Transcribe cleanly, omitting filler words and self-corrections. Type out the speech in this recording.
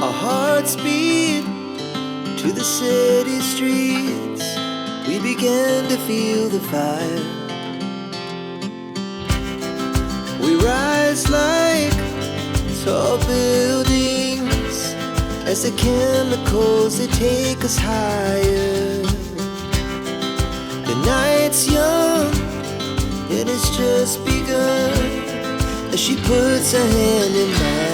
Our hearts beat to the city streets. We began to feel the fire. We rise like tall buildings as the chemicals, they take us higher. The night's young, it has just begun as she puts her hand in mine.